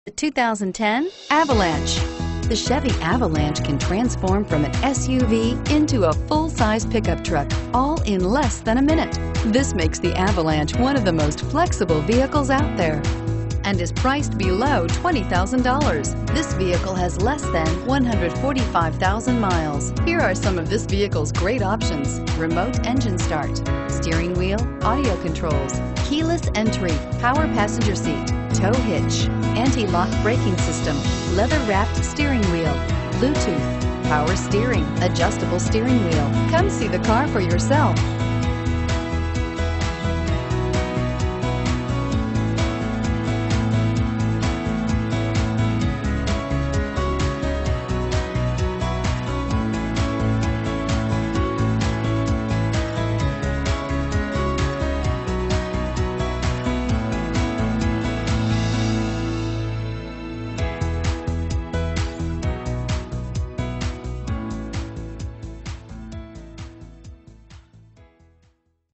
The 2010 Avalanche. The Chevy Avalanche can transform from an SUV into a full-size pickup truck, all in less than a minute. This makes the Avalanche one of the most flexible vehicles out there and is priced below $20,000. This vehicle has less than 145,000 miles. Here are some of this vehicle's great options: remote engine start, steering wheel audio controls, keyless entry, power passenger seat, tow hitch, anti-lock braking system, leather-wrapped steering wheel, Bluetooth, power steering, adjustable steering wheel. Come see the car for yourself.